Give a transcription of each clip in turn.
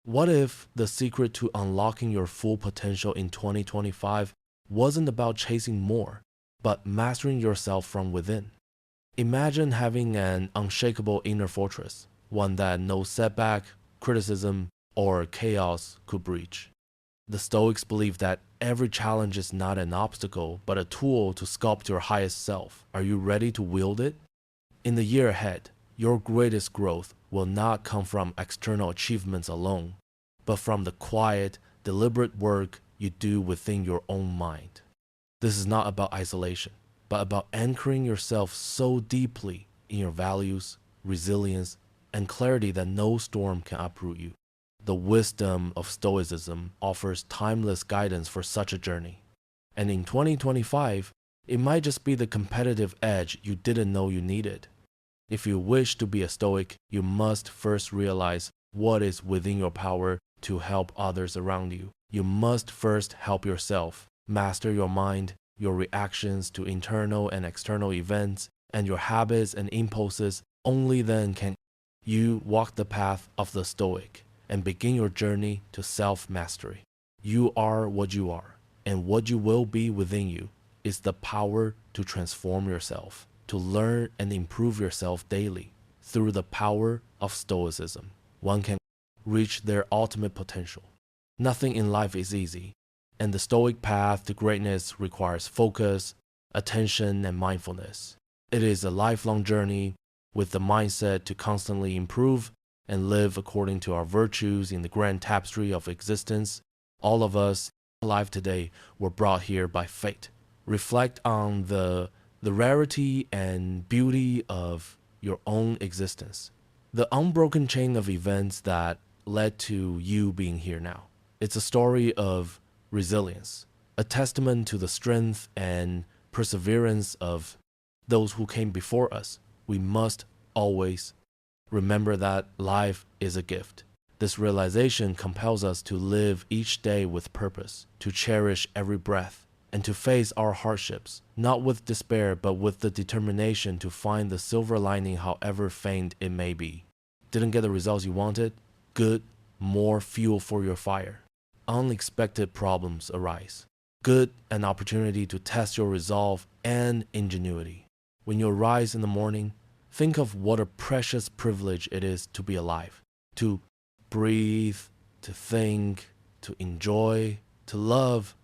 What if the secret to unlocking your full potential in 2025 wasn't about chasing more, but mastering yourself from within? Imagine having an unshakable inner fortress, one that no setback, criticism, or chaos could breach. The Stoics believe that every challenge is not an obstacle, but a tool to sculpt your highest self. Are you ready to wield it? In the year ahead, your greatest growth will not come from external achievements alone, but from the quiet, deliberate work you do within your own mind. This is not about isolation, but about anchoring yourself so deeply in your values, resilience, and clarity that no storm can uproot you. The wisdom of Stoicism offers timeless guidance for such a journey. And in 2025, it might just be the competitive edge you didn't know you needed. If you wish to be a Stoic, you must first realize what is within your power to help others around you. You must first help yourself, master your mind, your reactions to internal and external events, and your habits and impulses. Only then can you walk the path of the Stoic and begin your journey to self-mastery. You are what you are, and what you will be within you is the power to transform yourself, to learn and improve yourself daily. Through the power of Stoicism, one can reach their ultimate potential. Nothing in life is easy, and the Stoic path to greatness requires focus, attention, and mindfulness. It is a lifelong journey with the mindset to constantly improve and live according to our virtues in the grand tapestry of existence. All of us alive today were brought here by fate. Reflect on the rarity and beauty of your own existence, the unbroken chain of events that led to you being here now. It's a story of resilience, a testament to the strength and perseverance of those who came before us. We must always remember that life is a gift. This realization compels us to live each day with purpose, to cherish every breath, and to face our hardships, not with despair, but with the determination to find the silver lining however faint it may be. Didn't get the results you wanted? Good, more fuel for your fire. Unexpected problems arise. Good, an opportunity to test your resolve and ingenuity. When you rise in the morning, think of what a precious privilege it is to be alive, to breathe, to think, to enjoy, to love.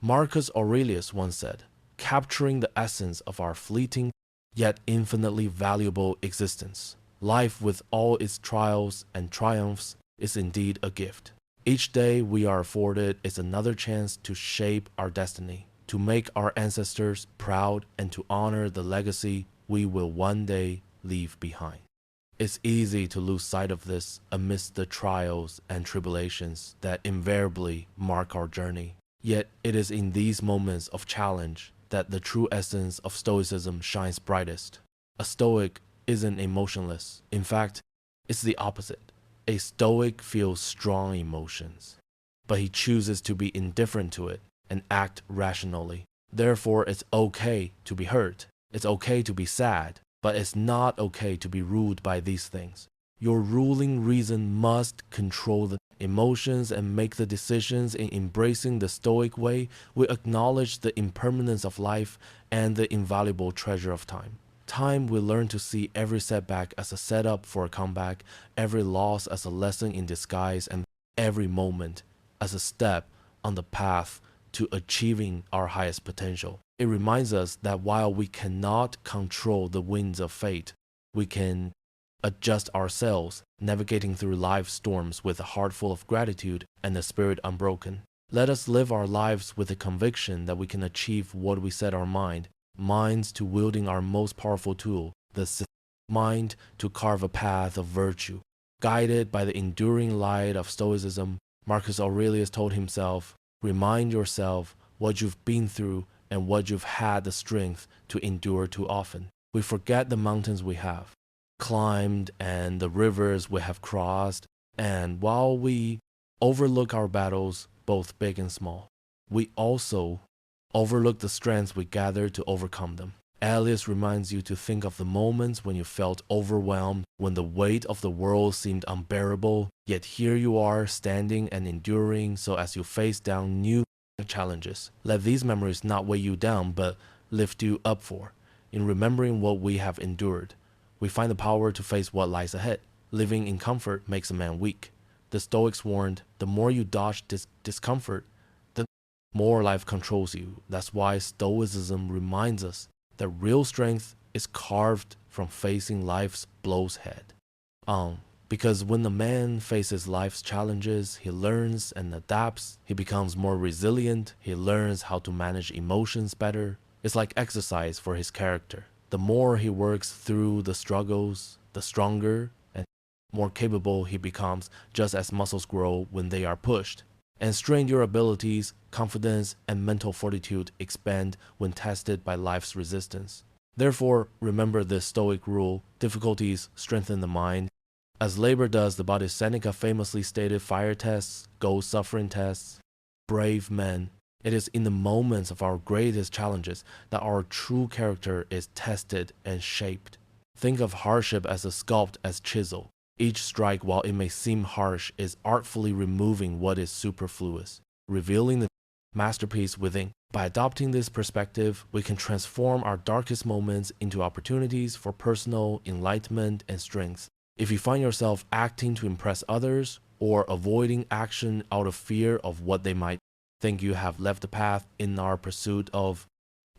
Marcus Aurelius once said, capturing the essence of our fleeting yet infinitely valuable existence. Life with all its trials and triumphs is indeed a gift. Each day we are afforded is another chance to shape our destiny, to make our ancestors proud, and to honor the legacy we will one day leave behind. It's easy to lose sight of this amidst the trials and tribulations that invariably mark our journey. Yet it is in these moments of challenge that the true essence of Stoicism shines brightest. A Stoic isn't emotionless. In fact, it's the opposite. A Stoic feels strong emotions, but he chooses to be indifferent to it and act rationally. Therefore, it's okay to be hurt. It's okay to be sad, but it's not okay to be ruled by these things. Your ruling reason must control the emotions and make the decisions. In embracing the Stoic way, we acknowledge the impermanence of life and the invaluable treasure of time. Time will learn to see every setback as a setup for a comeback, every loss as a lesson in disguise, and every moment as a step on the path to achieving our highest potential. It reminds us that while we cannot control the winds of fate, we can adjust ourselves, navigating through life's storms with a heart full of gratitude and a spirit unbroken. Let us live our lives with the conviction that we can achieve what we set our minds to wielding our most powerful tool, the mind to carve a path of virtue. Guided by the enduring light of Stoicism, Marcus Aurelius told himself, remind yourself what you've been through and what you've had the strength to endure too often. We forget the mountains we have climbed and the rivers we have crossed, and while we overlook our battles, both big and small, we also overlook the strengths we gather to overcome them. Aelius reminds you to think of the moments when you felt overwhelmed, when the weight of the world seemed unbearable, yet here you are standing and enduring so as you face down new challenges. Let these memories not weigh you down, but lift you up for. In remembering what we have endured, we find the power to face what lies ahead. Living in comfort makes a man weak. The Stoics warned, the more you dodge discomfort, the more life controls you. That's why Stoicism reminds us that real strength is carved from facing life's blows head on. Because when the man faces life's challenges, he learns and adapts. He becomes more resilient. He learns how to manage emotions better. It's like exercise for his character. The more he works through the struggles, the stronger and more capable he becomes, just as muscles grow when they are pushed. And strain your abilities, confidence, and mental fortitude expand when tested by life's resistance. Therefore, remember this Stoic rule: difficulties strengthen the mind. As labor does the body, Seneca famously stated, fire tests, gold suffering tests, brave men. It is in the moments of our greatest challenges that our true character is tested and shaped. Think of hardship as a sculpt as chisel. Each strike, while it may seem harsh, is artfully removing what is superfluous, revealing the masterpiece within. By adopting this perspective, we can transform our darkest moments into opportunities for personal enlightenment and strength. If you find yourself acting to impress others or avoiding action out of fear of what they might think, you have left the path in our pursuit of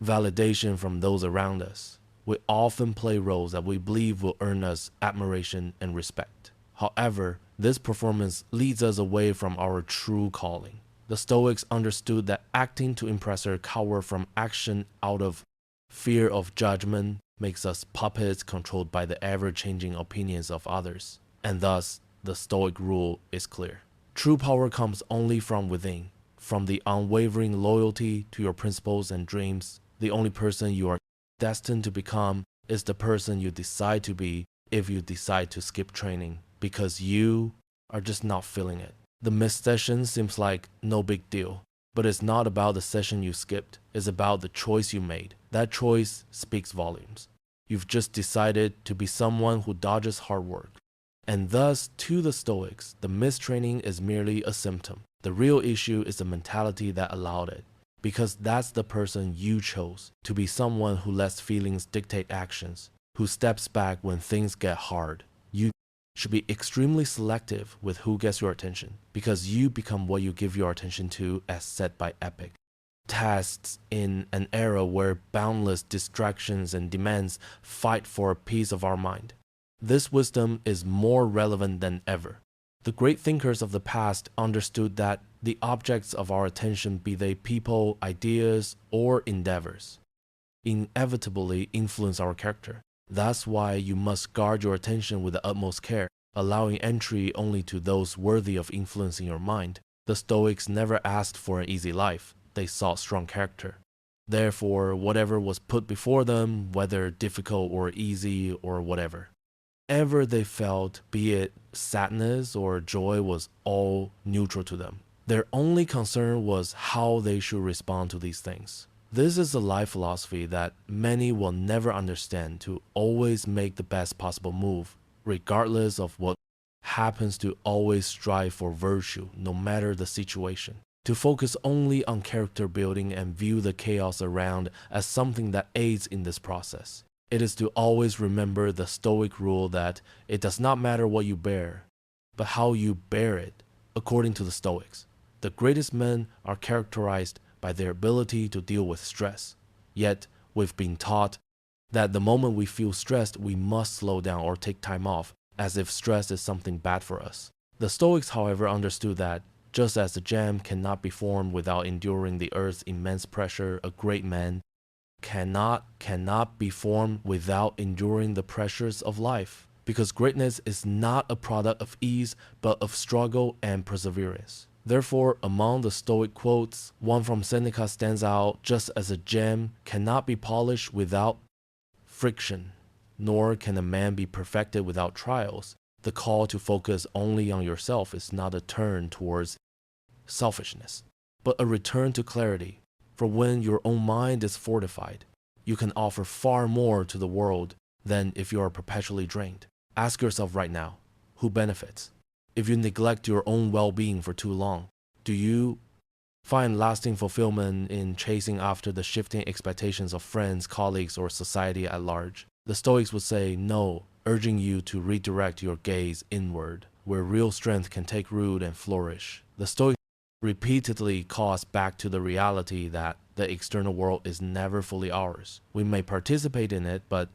validation from those around us. We often play roles that we believe will earn us admiration and respect. However, this performance leads us away from our true calling. The Stoics understood that acting to impress or cower from action out of fear of judgment makes us puppets controlled by the ever-changing opinions of others. And thus, the Stoic rule is clear. True power comes only from within, from the unwavering loyalty to your principles and dreams. The only person you are destined to become is the person you decide to be if you decide to skip training because you are just not feeling it. The missed session seems like no big deal, but it's not about the session you skipped. It's about the choice you made. That choice speaks volumes. You've just decided to be someone who dodges hard work. And thus, to the Stoics, the missed training is merely a symptom. The real issue is the mentality that allowed it. Because that's the person you chose, to be someone who lets feelings dictate actions, who steps back when things get hard. You should be extremely selective with who gets your attention, because you become what you give your attention to as set by Epic. Tasks in an era where boundless distractions and demands fight for a piece of our mind. This wisdom is more relevant than ever. The great thinkers of the past understood that the objects of our attention, be they people, ideas, or endeavors, inevitably influence our character. That's why you must guard your attention with the utmost care, allowing entry only to those worthy of influencing your mind. The Stoics never asked for an easy life. They sought strong character. Therefore, whatever was put before them, whether difficult or easy or whatever they felt, be it sadness or joy, was all neutral to them. Their only concern was how they should respond to these things. This is a life philosophy that many will never understand: to always make the best possible move, regardless of what happens, to always strive for virtue, no matter the situation. To focus only on character building and view the chaos around as something that aids in this process. It is to always remember the Stoic rule that it does not matter what you bear, but how you bear it. According to the Stoics, the greatest men are characterized by their ability to deal with stress. Yet, we've been taught that the moment we feel stressed, we must slow down or take time off, as if stress is something bad for us. The Stoics, however, understood that just as the gem cannot be formed without enduring the earth's immense pressure, a great man cannot be formed without enduring the pressures of life. Because greatness is not a product of ease, but of struggle and perseverance. Therefore, among the Stoic quotes, one from Seneca stands out: just as a gem cannot be polished without friction, nor can a man be perfected without trials. The call to focus only on yourself is not a turn towards selfishness, but a return to clarity. For when your own mind is fortified, you can offer far more to the world than if you are perpetually drained. Ask yourself right now, who benefits? If you neglect your own well-being for too long, do you find lasting fulfillment in chasing after the shifting expectations of friends, colleagues, or society at large? The Stoics would say no, urging you to redirect your gaze inward, where real strength can take root and flourish. The Stoics repeatedly call us back to the reality that the external world is never fully ours. We may participate in it, but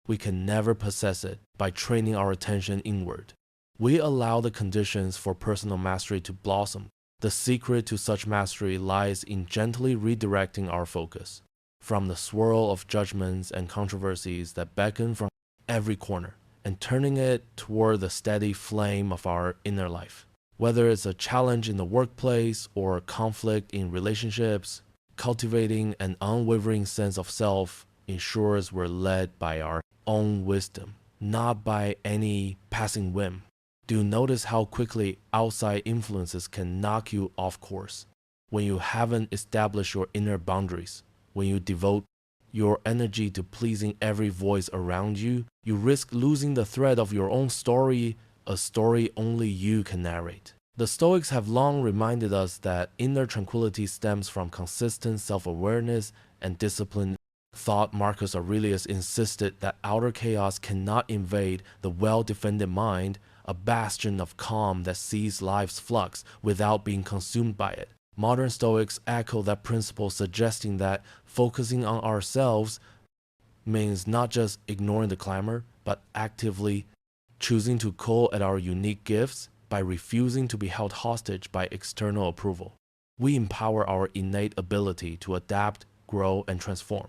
we can never possess it by training our attention inward. We allow the conditions for personal mastery to blossom. The secret to such mastery lies in gently redirecting our focus from the swirl of judgments and controversies that beckon from every corner and turning it toward the steady flame of our inner life. Whether it's a challenge in the workplace or conflict in relationships, cultivating an unwavering sense of self ensures we're led by our own wisdom, not by any passing whim. Do you notice how quickly outside influences can knock you off course? When you haven't established your inner boundaries, when you devote your energy to pleasing every voice around you, you risk losing the thread of your own story, a story only you can narrate. The Stoics have long reminded us that inner tranquility stems from consistent self-awareness and discipline. Thought Marcus Aurelius insisted that outer chaos cannot invade the well-defended mind, a bastion of calm that sees life's flux without being consumed by it. Modern Stoics echo that principle, suggesting that focusing on ourselves means not just ignoring the clamor, but actively choosing to cull at our unique gifts by refusing to be held hostage by external approval. We empower our innate ability to adapt, grow, and transform.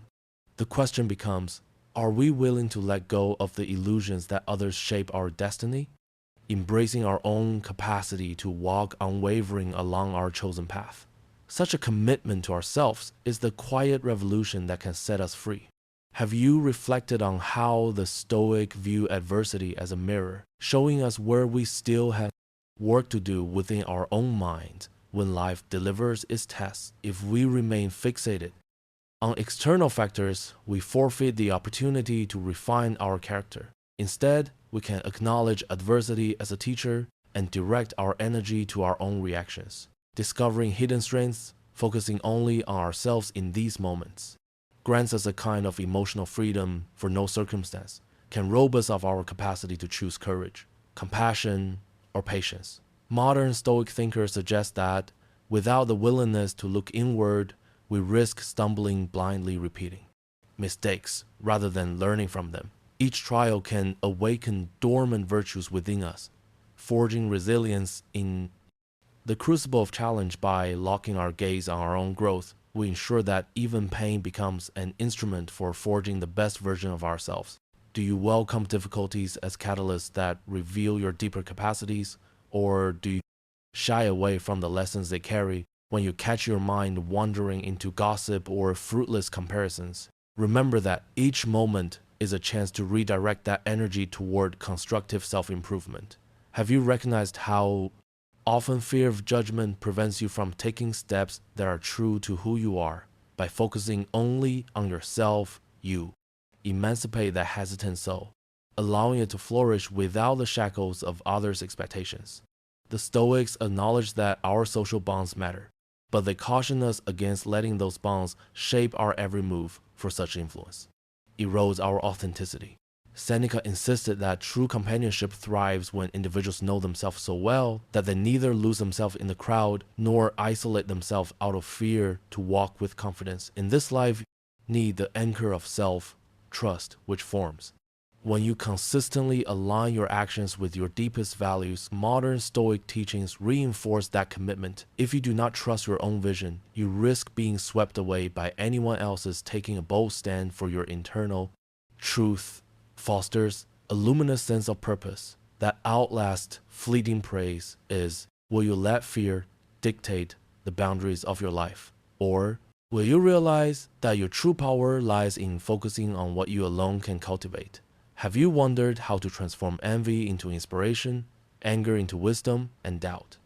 The question becomes, are we willing to let go of the illusions that others shape our destiny? Embracing our own capacity to walk unwavering along our chosen path. Such a commitment to ourselves is the quiet revolution that can set us free. Have you reflected on how the Stoic view adversity as a mirror, showing us where we still have work to do within our own minds when life delivers its tests? If we remain fixated on external factors, we forfeit the opportunity to refine our character. Instead, we can acknowledge adversity as a teacher and direct our energy to our own reactions, discovering hidden strengths, focusing only on ourselves in these moments. Grants us a kind of emotional freedom for no circumstance, can rob us of our capacity to choose courage, compassion, or patience. Modern Stoic thinkers suggest that without the willingness to look inward, we risk stumbling blindly repeating mistakes rather than learning from them. Each trial can awaken dormant virtues within us, forging resilience in the crucible of challenge. By locking our gaze on our own growth, we ensure that even pain becomes an instrument for forging the best version of ourselves. Do you welcome difficulties as catalysts that reveal your deeper capacities, or do you shy away from the lessons they carry when you catch your mind wandering into gossip or fruitless comparisons? Remember that each moment is a chance to redirect that energy toward constructive self-improvement. Have you recognized how often fear of judgment prevents you from taking steps that are true to who you are? By focusing only on yourself, you emancipate that hesitant soul, allowing it to flourish without the shackles of others' expectations. The Stoics acknowledge that our social bonds matter, but they caution us against letting those bonds shape our every move, for such influence erodes our authenticity. Seneca insisted that true companionship thrives when individuals know themselves so well that they neither lose themselves in the crowd nor isolate themselves out of fear to walk with confidence. In this life, need the anchor of self-trust which forms when you consistently align your actions with your deepest values. Modern Stoic teachings reinforce that commitment. If you do not trust your own vision, you risk being swept away by anyone else's. Taking a bold stand for your internal truth fosters a luminous sense of purpose that outlasts fleeting praise. Will you let fear dictate the boundaries of your life? Or will you realize that your true power lies in focusing on what you alone can cultivate? Have you wondered how to transform envy into inspiration, anger into wisdom, and doubt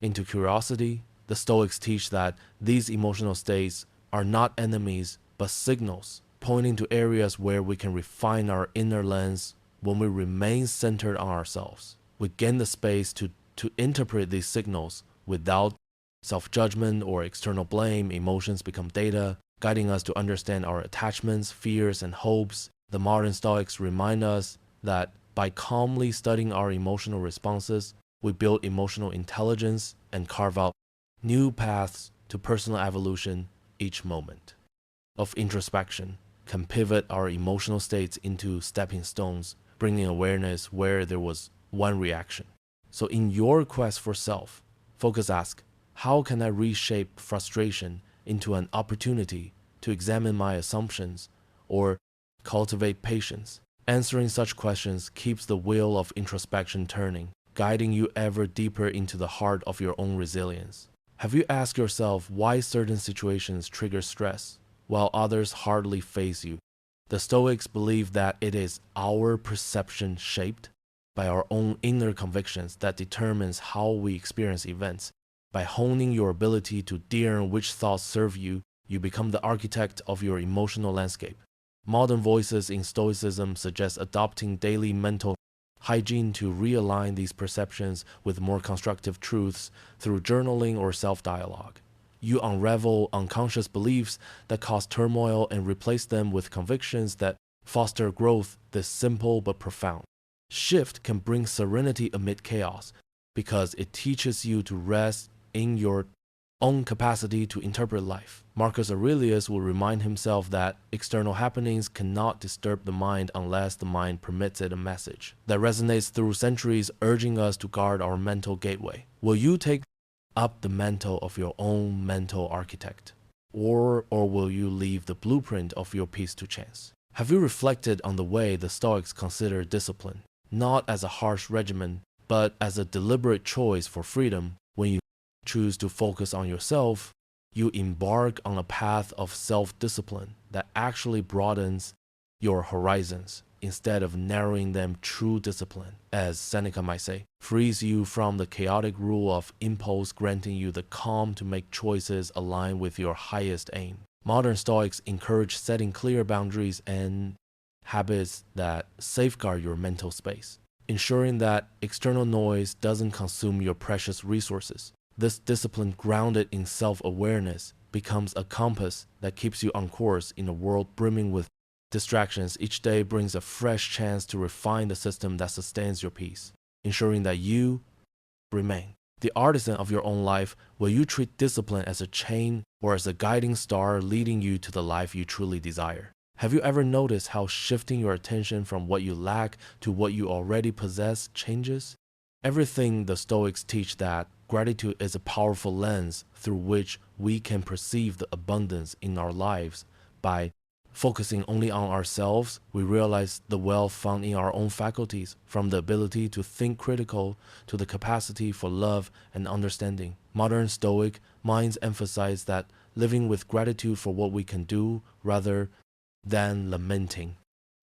into curiosity? The Stoics teach that these emotional states are not enemies but signals pointing to areas where we can refine our inner lens. When we remain centered on ourselves, we gain the space to interpret these signals without self-judgment or external blame. Emotions become data, guiding us to understand our attachments, fears, and hopes. The modern Stoics remind us that by calmly studying our emotional responses, we build emotional intelligence and carve out new paths to personal evolution. Each moment of introspection can pivot our emotional states into stepping stones, bringing awareness where there was one reaction. So in your quest for self, focus ask, how can I reshape frustration into an opportunity to examine my assumptions or cultivate patience? Answering such questions keeps the wheel of introspection turning, guiding you ever deeper into the heart of your own resilience. Have you asked yourself why certain situations trigger stress, while others hardly faze you? The Stoics believe that it is our perception shaped by our own inner convictions that determines how we experience events. By honing your ability to discern which thoughts serve you, you become the architect of your emotional landscape. Modern voices in Stoicism suggest adopting daily mental hygiene to realign these perceptions with more constructive truths through journaling or self-dialogue. You unravel unconscious beliefs that cause turmoil and replace them with convictions that foster growth. This simple but profound shift can bring serenity amid chaos because it teaches you to rest in your own capacity to interpret life. Marcus Aurelius will remind himself that external happenings cannot disturb the mind unless the mind permits it a message that resonates through centuries, urging us to guard our mental gateway. Will you take up the mantle of your own mental architect? Or will you leave the blueprint of your peace to chance? Have you reflected on the way the Stoics consider discipline, not as a harsh regimen, but as a deliberate choice for freedom? When you choose to focus on yourself, you embark on a path of self-discipline that actually broadens your horizons instead of narrowing them. True discipline, as Seneca might say, frees you from the chaotic rule of impulse, granting you the calm to make choices aligned with your highest aim. Modern Stoics encourage setting clear boundaries and habits that safeguard your mental space, ensuring that external noise doesn't consume your precious resources. This discipline, grounded in self-awareness, becomes a compass that keeps you on course in a world brimming with distractions. Each day brings a fresh chance to refine the system that sustains your peace, ensuring that you remain the artisan of your own life. Will you treat discipline as a chain or as a guiding star leading you to the life you truly desire? Have you ever noticed how shifting your attention from what you lack to what you already possess changes everything? The Stoics teach that gratitude is a powerful lens through which we can perceive the abundance in our lives. By focusing only on ourselves, we realize the wealth found in our own faculties, from the ability to think critical to the capacity for love and understanding. Modern Stoic minds emphasize that living with gratitude for what we can do rather than lamenting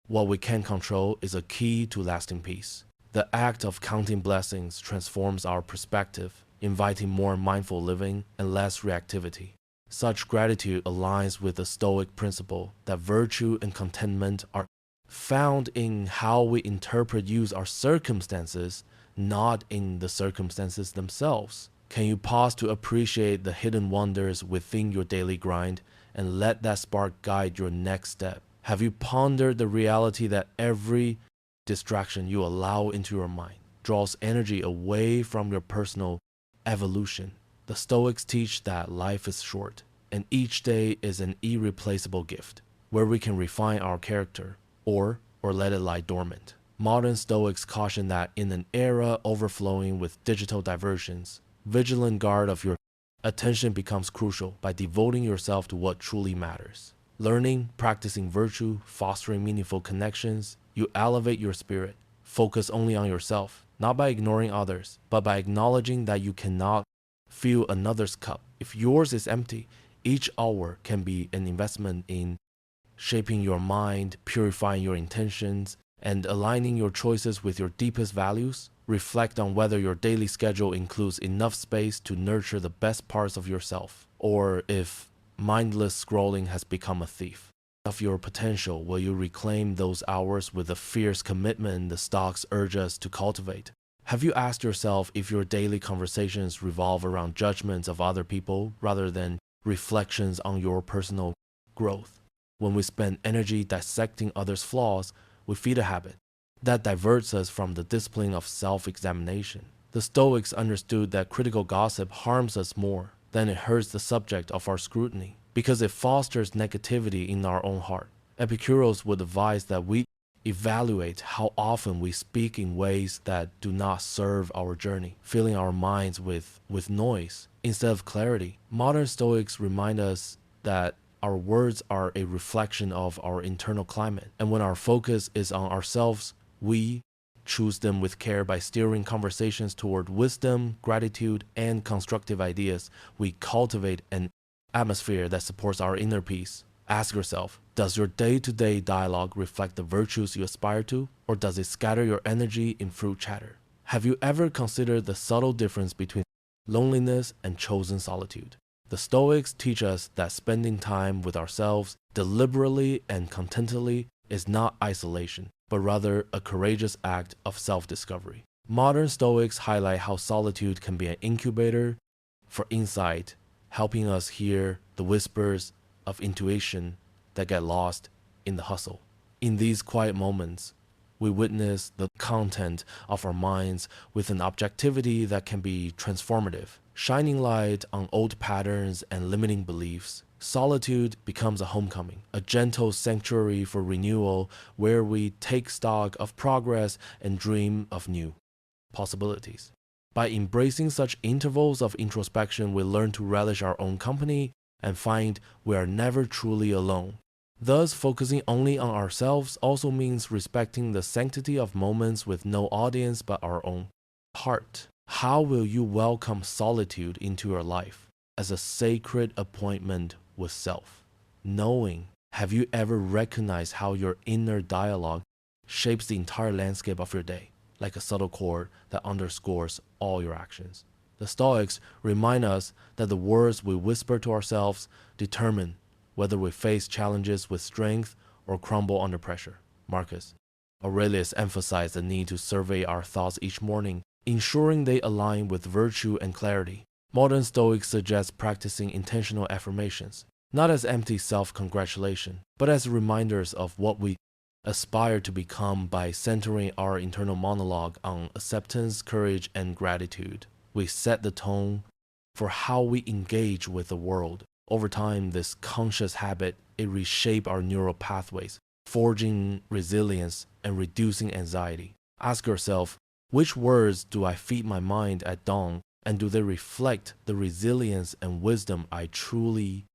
what we can't control is a key to lasting peace. The act of counting blessings transforms our perspective, inviting more mindful living and less reactivity. Such gratitude aligns with the Stoic principle that virtue and contentment are found in how we interpret, use our circumstances, not in the circumstances themselves. Can you pause to appreciate the hidden wonders within your daily grind and let that spark guide your next step? Have you pondered the reality that every distraction you allow into your mind draws energy away from your personal evolution? The Stoics teach that life is short, and each day is an irreplaceable gift, where we can refine our character or let it lie dormant. Modern Stoics caution that in an era overflowing with digital diversions, vigilant guard of your attention becomes crucial. By devoting yourself to what truly matters, learning, practicing virtue, fostering meaningful connections, you elevate your spirit. Focus only on yourself, not by ignoring others, but by acknowledging that you cannot fill another's cup if yours is empty. Each hour can be an investment in shaping your mind, purifying your intentions, and aligning your choices with your deepest values. Reflect on whether your daily schedule includes enough space to nurture the best parts of yourself, or if mindless scrolling has become a thief. of your potential will you reclaim those hours with the fierce commitment the Stoics urge us to cultivate? Have you asked yourself if your daily conversations revolve around judgments of other people rather than reflections on your personal growth? When we spend energy dissecting others' flaws, we feed a habit that diverts us from the discipline of self-examination. The Stoics understood that critical gossip harms us more than it hurts the subject of our scrutiny, because it fosters negativity in our own heart. Epicurus would advise that we evaluate how often we speak in ways that do not serve our journey, filling our minds with noise instead of clarity. Modern Stoics remind us that our words are a reflection of our internal climate, and when our focus is on ourselves, we choose them with care. By steering conversations toward wisdom, gratitude, and constructive ideas, we cultivate an atmosphere that supports our inner peace. Ask yourself, does your day-to-day dialogue reflect the virtues you aspire to, or does it scatter your energy in fruit chatter? Have you ever considered the subtle difference between loneliness and chosen solitude? The Stoics teach us that spending time with ourselves deliberately and contentedly is not isolation, but rather a courageous act of self-discovery. Modern Stoics highlight how solitude can be an incubator for insight, helping us hear the whispers of intuition that get lost in the hustle. In these quiet moments, we witness the content of our minds with an objectivity that can be transformative, shining light on old patterns and limiting beliefs. Solitude becomes a homecoming, a gentle sanctuary for renewal where we take stock of progress and dream of new possibilities. By embracing such intervals of introspection, we learn to relish our own company and find we are never truly alone. Thus, focusing only on ourselves also means respecting the sanctity of moments with no audience but our own heart. How will you welcome solitude into your life as a sacred appointment with self? Knowing, have you ever recognized how your inner dialogue shapes the entire landscape of your day, like a subtle chord that underscores all your actions? The Stoics remind us that the words we whisper to ourselves determine whether we face challenges with strength or crumble under pressure. Marcus Aurelius emphasized the need to survey our thoughts each morning, ensuring they align with virtue and clarity. Modern Stoics suggest practicing intentional affirmations, not as empty self-congratulation, but as reminders of what we aspire to become. By centering our internal monologue on acceptance, courage, and gratitude, we set the tone for how we engage with the world. Over time, this conscious habit, it reshapes our neural pathways, forging resilience and reducing anxiety. Ask yourself, which words do I feed my mind at dawn, and do they reflect the resilience and wisdom I truly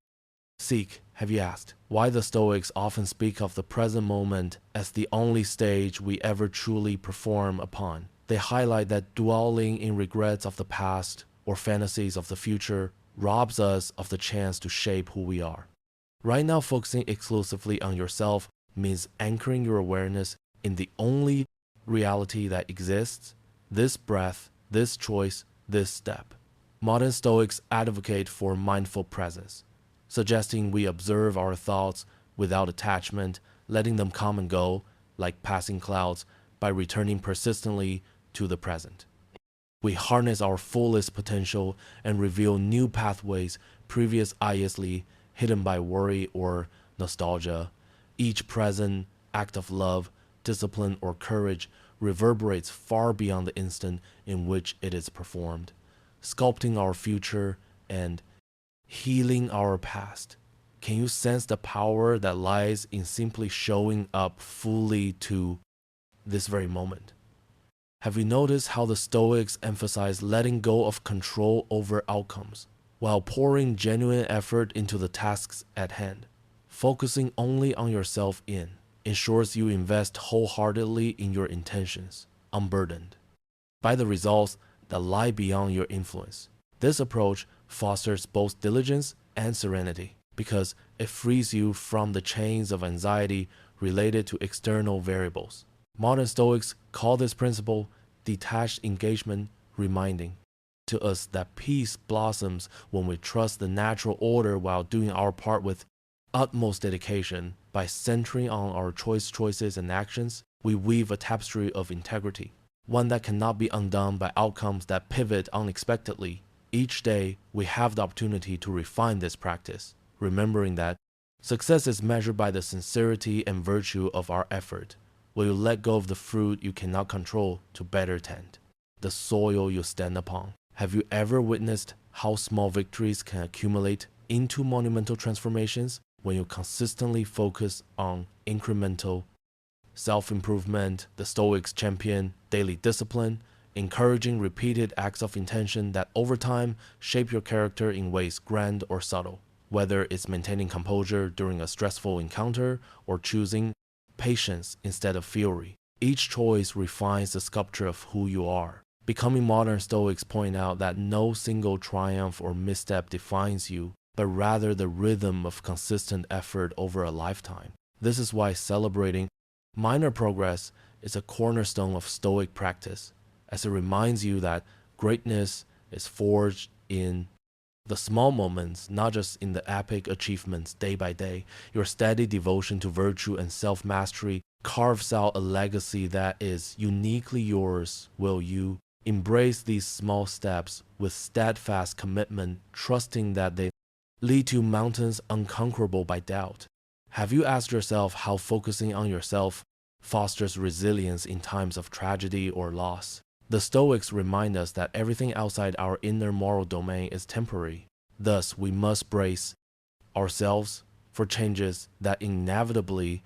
seek? Have you asked why the Stoics often speak of the present moment as the only stage we ever truly perform upon? They highlight that dwelling in regrets of the past or fantasies of the future robs us of the chance to shape who we are. Right now, focusing exclusively on yourself means anchoring your awareness in the only reality that exists: this breath, this choice, this step. Modern Stoics advocate for mindful presence, suggesting we observe our thoughts without attachment, letting them come and go like passing clouds by returning persistently to the present. We harness our fullest potential and reveal new pathways previously hidden by worry or nostalgia. Each present act of love, discipline, or courage reverberates far beyond the instant in which it is performed, sculpting our future and healing our past. Can you sense the power that lies in simply showing up fully to this very moment? Have you noticed how the Stoics emphasize letting go of control over outcomes, while pouring genuine effort into the tasks at hand? Focusing only on yourself ensures you invest wholeheartedly in your intentions, unburdened by the results that lie beyond your influence. This approach fosters both diligence and serenity, because it frees you from the chains of anxiety related to external variables. Modern Stoics call this principle detached engagement, reminding to us that peace blossoms when we trust the natural order while doing our part with utmost dedication, by centering on our choices and actions, we weave a tapestry of integrity, one that cannot be undone by outcomes that pivot unexpectedly. Each day, we have the opportunity to refine this practice, remembering that success is measured by the sincerity and virtue of our effort. Will you let go of the fruit you cannot control to better tend the soil you stand upon? Have you ever witnessed how small victories can accumulate into monumental transformations when you consistently focus on incremental self-improvement? The Stoics champion daily discipline, encouraging repeated acts of intention that over time shape your character in ways grand or subtle. Whether it's maintaining composure during a stressful encounter or choosing patience instead of fury, each choice refines the sculpture of who you are. Becoming modern Stoics point out that no single triumph or misstep defines you, but rather the rhythm of consistent effort over a lifetime. This is why celebrating minor progress is a cornerstone of Stoic practice, as it reminds you that greatness is forged in the small moments, not just in the epic achievements day by day. Your steady devotion to virtue and self-mastery carves out a legacy that is uniquely yours. Will you embrace these small steps with steadfast commitment, trusting that they lead to mountains unconquerable by doubt? Have you asked yourself how focusing on yourself fosters resilience in times of tragedy or loss? The Stoics remind us that everything outside our inner moral domain is temporary. Thus, we must brace ourselves for changes that inevitably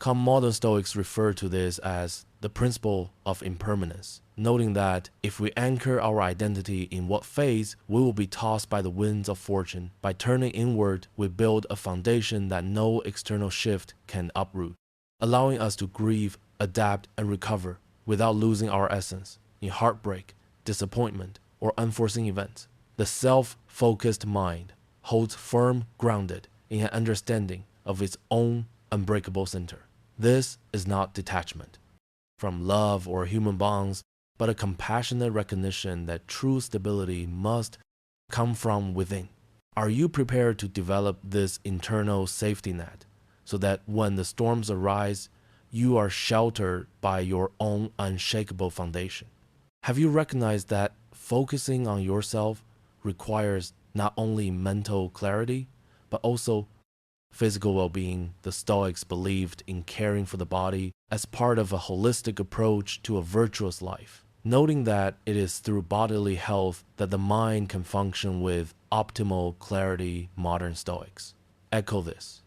come. Modern Stoics refer to this as the principle of impermanence, noting that if we anchor our identity in what fades, we will be tossed by the winds of fortune. By turning inward, we build a foundation that no external shift can uproot, allowing us to grieve, adapt, and recover without losing our essence in heartbreak, disappointment, or unforeseen events. The self-focused mind holds firm grounded in an understanding of its own unbreakable center. This is not detachment from love or human bonds, but a compassionate recognition that true stability must come from within. Are you prepared to develop this internal safety net so that when the storms arise, you are sheltered by your own unshakable foundation? Have you recognized that focusing on yourself requires not only mental clarity, but also physical well-being? The Stoics believed in caring for the body as part of a holistic approach to a virtuous life, noting that it is through bodily health that the mind can function with optimal clarity. Modern Stoics echo this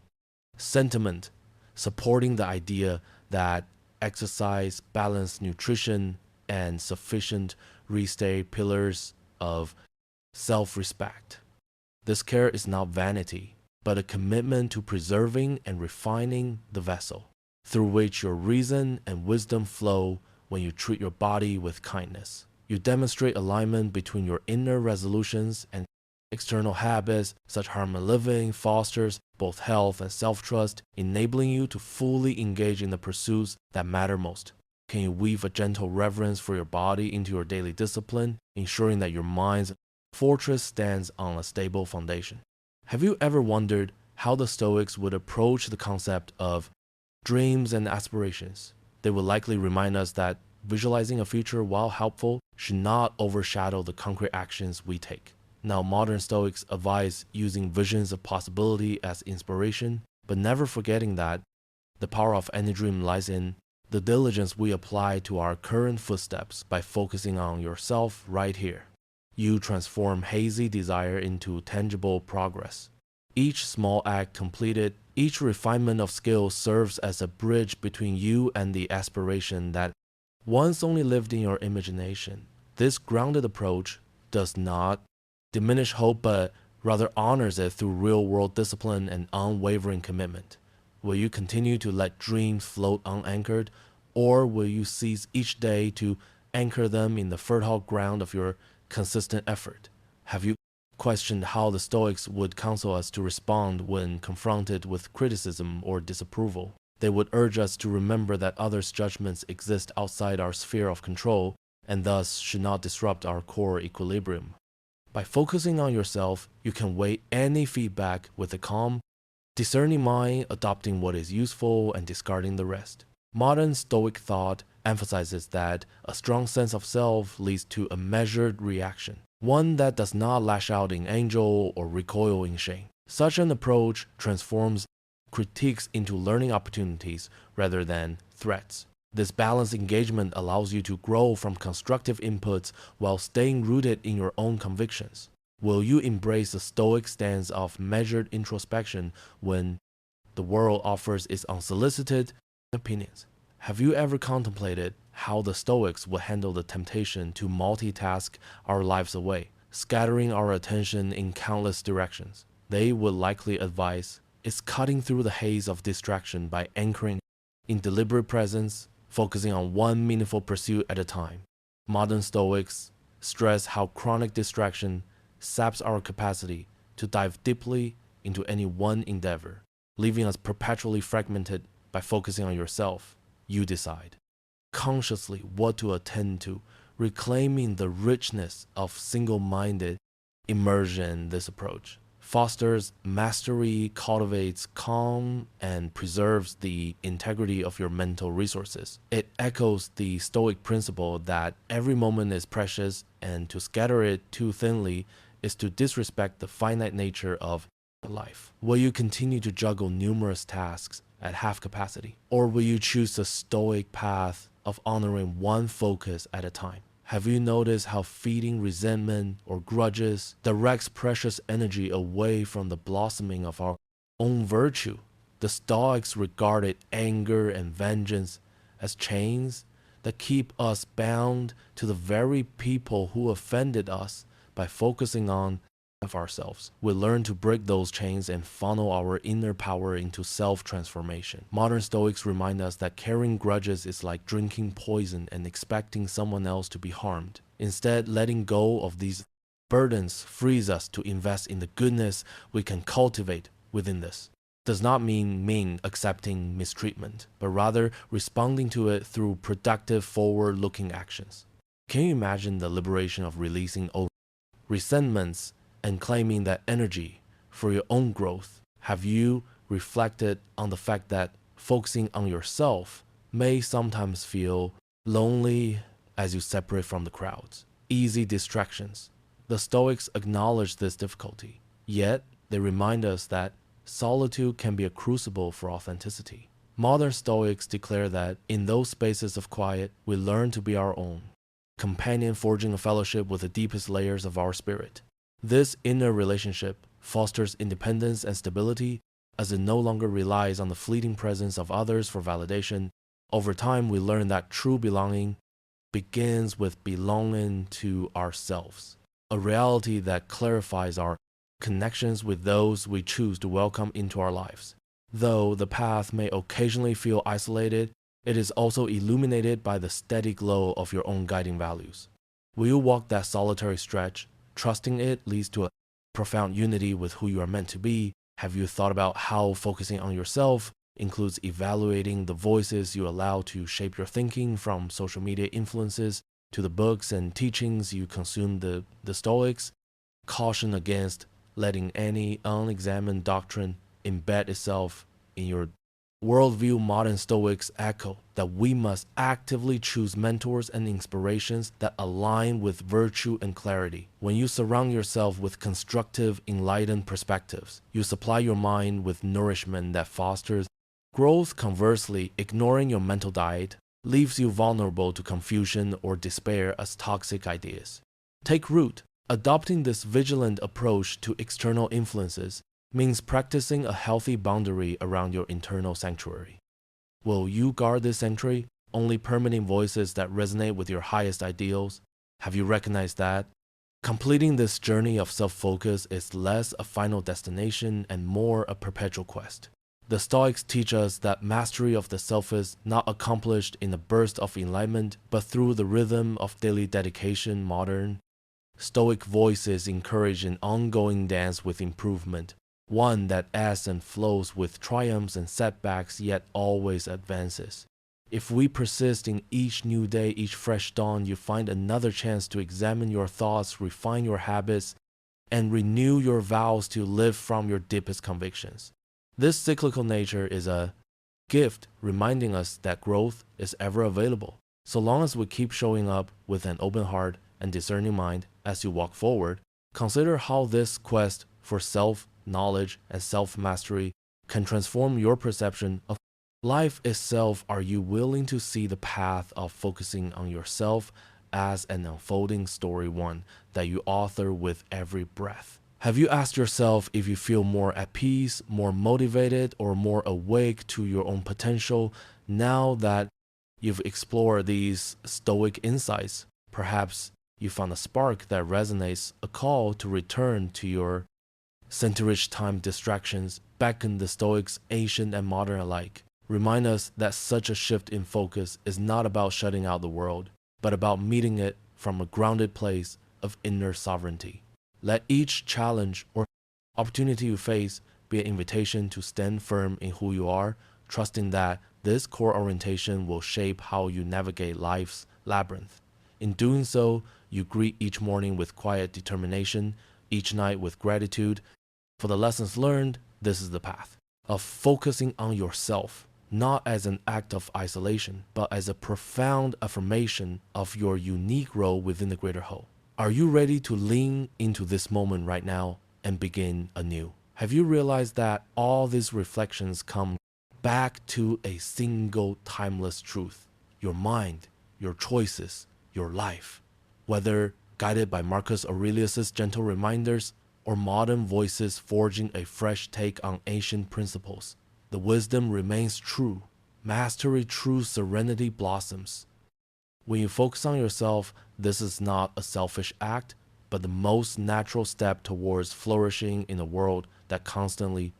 sentiment, supporting the idea that exercise, balanced nutrition, and sufficient rest stay pillars of self-respect. This care is not vanity, but a commitment to preserving and refining the vessel through which your reason and wisdom flow. When you treat your body with kindness, you demonstrate alignment between your inner resolutions and external habits. Such harmony living fosters both health and self-trust, enabling you to fully engage in the pursuits that matter most. Can you weave a gentle reverence for your body into your daily discipline, ensuring that your mind's fortress stands on a stable foundation? Have you ever wondered how the Stoics would approach the concept of dreams and aspirations? They will likely remind us that visualizing a future, while helpful, should not overshadow the concrete actions we take. Now, modern Stoics advise using visions of possibility as inspiration, but never forgetting that the power of any dream lies in the diligence we apply to our current footsteps. By focusing on yourself right here, you transform hazy desire into tangible progress. Each small act completed, each refinement of skill serves as a bridge between you and the aspiration that once only lived in your imagination. This grounded approach does not diminish hope, but rather honors it through real-world discipline and unwavering commitment. Will you continue to let dreams float unanchored, or will you seize each day to anchor them in the fertile ground of your consistent effort? Have you questioned how the Stoics would counsel us to respond when confronted with criticism or disapproval? They would urge us to remember that others' judgments exist outside our sphere of control and thus should not disrupt our core equilibrium. By focusing on yourself, you can weigh any feedback with a calm, discerning mind, adopting what is useful and discarding the rest. Modern Stoic thought emphasizes that a strong sense of self leads to a measured reaction, one that does not lash out in anger or recoil in shame. Such an approach transforms critiques into learning opportunities rather than threats. This balanced engagement allows you to grow from constructive inputs while staying rooted in your own convictions. Will you embrace the Stoic stance of measured introspection when the world offers its unsolicited opinions? Have you ever contemplated how the Stoics would handle the temptation to multitask our lives away, scattering our attention in countless directions? They would likely advise is cutting through the haze of distraction by anchoring in deliberate presence, focusing on one meaningful pursuit at a time. Modern Stoics stress how chronic distraction saps our capacity to dive deeply into any one endeavor, leaving us perpetually fragmented. By focusing on yourself, you decide consciously what to attend to, reclaiming the richness of single-minded immersion. This approach fosters mastery, cultivates calm, and preserves the integrity of your mental resources. It echoes the Stoic principle that every moment is precious, and to scatter it too thinly is to disrespect the finite nature of life. Will you continue to juggle numerous tasks at half capacity, or will you choose the Stoic path of honoring one focus at a time? Have you noticed how feeding resentment or grudges directs precious energy away from the blossoming of our own virtue? The Stoics regarded anger and vengeance as chains that keep us bound to the very people who offended us. By focusing on of ourselves, we learn to break those chains and funnel our inner power into self-transformation. Modern Stoics remind us that carrying grudges is like drinking poison and expecting someone else to be harmed. Instead, letting go of these burdens frees us to invest in the goodness we can cultivate within this. Does not mean accepting mistreatment, but rather responding to it through productive, forward-looking actions. Can you imagine the liberation of releasing old resentments and claiming that energy for your own growth? Have you reflected on the fact that focusing on yourself may sometimes feel lonely as you separate from the crowds? Easy distractions. The Stoics acknowledge this difficulty, yet they remind us that solitude can be a crucible for authenticity. Modern Stoics declare that in those spaces of quiet, we learn to be our own companion, forging a fellowship with the deepest layers of our spirit. This inner relationship fosters independence and stability as it no longer relies on the fleeting presence of others for validation. Over time, we learn that true belonging begins with belonging to ourselves, a reality that clarifies our connections with those we choose to welcome into our lives. Though the path may occasionally feel isolated, it is also illuminated by the steady glow of your own guiding values. Will you walk that solitary stretch, trusting it leads to a profound unity with who you are meant to be? Have you thought about how focusing on yourself includes evaluating the voices you allow to shape your thinking, from social media influences to the books and teachings you consume? The Stoics caution against letting any unexamined doctrine embed itself in your worldview. Modern Stoics echo that we must actively choose mentors and inspirations that align with virtue and clarity. When you surround yourself with constructive, enlightened perspectives, you supply your mind with nourishment that fosters growth. Conversely, ignoring your mental diet leaves you vulnerable to confusion or despair as toxic ideas take root. Adopting this vigilant approach to external influences means practicing a healthy boundary around your internal sanctuary. Will you guard this sanctuary, only permitting voices that resonate with your highest ideals? Have you recognized that completing this journey of self-focus is less a final destination and more a perpetual quest? The Stoics teach us that mastery of the self is not accomplished in a burst of enlightenment, but through the rhythm of daily dedication. Modern Stoic voices encourage an ongoing dance with improvement, one that ebbs and flows with triumphs and setbacks, yet always advances. If we persist in each new day, each fresh dawn, you find another chance to examine your thoughts, refine your habits, and renew your vows to live from your deepest convictions. This cyclical nature is a gift reminding us that growth is ever available. So long as we keep showing up with an open heart and discerning mind as you walk forward, consider how this quest for self-knowledge and self-mastery can transform your perception of life itself. Are you willing to see the path of focusing on yourself as an unfolding story, one that you author with every breath? Have you asked yourself if you feel more at peace, more motivated, or more awake to your own potential now that you've explored these Stoic insights? Perhaps you found a spark that resonates, a call to return to your center-rich time distractions, beckon the Stoics, ancient and modern alike. Remind us that such a shift in focus is not about shutting out the world, but about meeting it from a grounded place of inner sovereignty. Let each challenge or opportunity you face be an invitation to stand firm in who you are, trusting that this core orientation will shape how you navigate life's labyrinth. In doing so, you greet each morning with quiet determination, each night with gratitude for the lessons learned. This is the path of focusing on yourself, not as an act of isolation, but as a profound affirmation of your unique role within the greater whole. Are you ready to lean into this moment right now and begin anew? Have you realized that all these reflections come back to a single timeless truth? Your mind, your choices, your life. Whether guided by Marcus Aurelius's gentle reminders or modern voices forging a fresh take on ancient principles, the wisdom remains true. Mastery, true serenity blossoms. When you focus on yourself, this is not a selfish act, but the most natural step towards flourishing in a world that constantly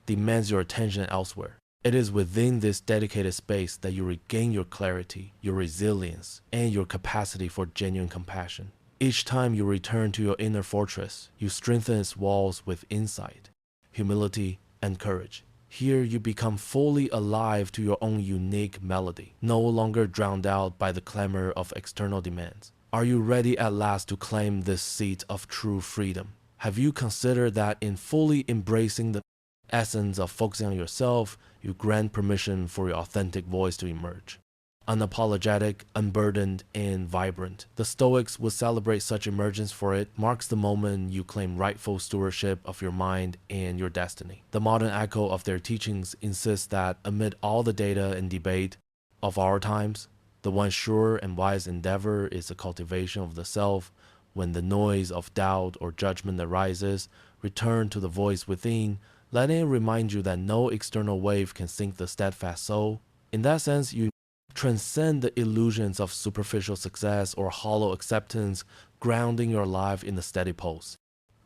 demands your attention elsewhere. It is within this dedicated space that you regain your clarity, your resilience, and your capacity for genuine compassion. Each time you return to your inner fortress, you strengthen its walls with insight, humility, and courage. Here you become fully alive to your own unique melody, no longer drowned out by the clamor of external demands. Are you ready at last to claim this seat of true freedom? Have you considered that in fully embracing the essence of focusing on yourself, you grant permission for your authentic voice to emerge? Unapologetic, unburdened, and vibrant. The Stoics would celebrate such emergence, for it marks the moment you claim rightful stewardship of your mind and your destiny. The modern echo of their teachings insists that amid all the data and debate of our times, the one sure and wise endeavor is the cultivation of the self. When the noise of doubt or judgment arises, return to the voice within, letting it remind you that no external wave can sink the steadfast soul. In that sense, you transcend the illusions of superficial success or hollow acceptance, grounding your life in the steady pulse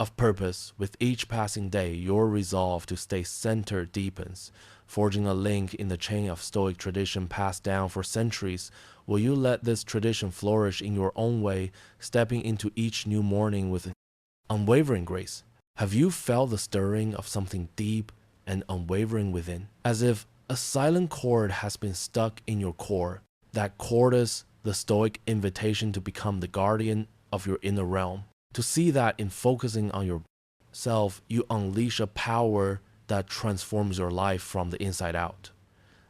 of purpose. With each passing day, your resolve to stay centered deepens, forging a link in the chain of Stoic tradition passed down for centuries. Will you let this tradition flourish in your own way, stepping into each new morning with unwavering grace? Have you felt the stirring of something deep and unwavering within, as if a silent chord has been stuck in your core? That chord is the Stoic invitation to become the guardian of your inner realm. To see that in focusing on yourself, you unleash a power that transforms your life from the inside out.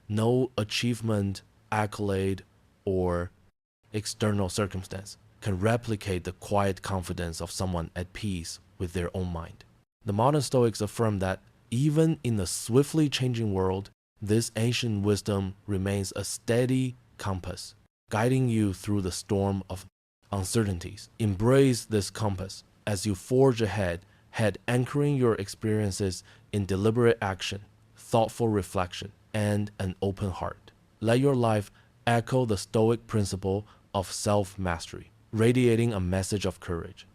No achievement, accolade, or external circumstance can replicate the quiet confidence of someone at peace with their own mind. The modern Stoics affirm that even in a swiftly changing world, this ancient wisdom remains a steady compass, guiding you through the storm of uncertainties. Embrace this compass as you forge ahead, anchoring your experiences in deliberate action, thoughtful reflection, and an open heart. Let your life echo the Stoic principle of self-mastery, radiating a message of courage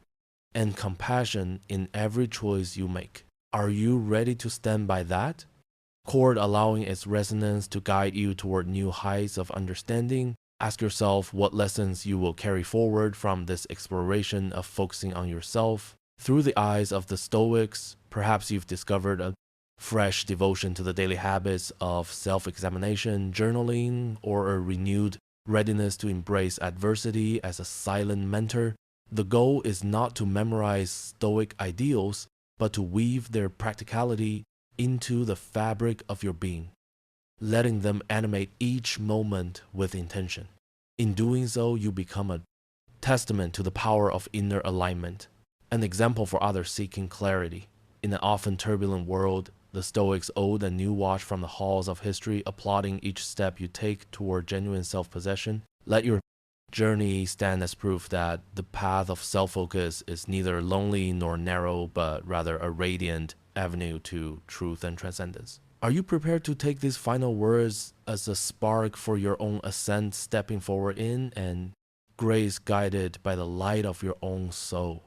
and compassion in every choice you make. Are you ready to stand by that chord, allowing its resonance to guide you toward new heights of understanding? Ask yourself what lessons you will carry forward from this exploration of focusing on yourself. Through the eyes of the Stoics, perhaps you've discovered a fresh devotion to the daily habits of self-examination, journaling, or a renewed readiness to embrace adversity as a silent mentor. The goal is not to memorize Stoic ideals, but to weave their practicality into the fabric of your being, letting them animate each moment with intention. In doing so, you become a testament to the power of inner alignment, an example for others seeking clarity. In an often turbulent world, the Stoics old and new watch from the halls of history, applauding each step you take toward genuine self-possession. Let your journey stand as proof that the path of self-focus is neither lonely nor narrow, but rather a radiant avenue to truth and transcendence. Are you prepared to take these final words as a spark for your own ascent, stepping forward in and grace guided by the light of your own soul?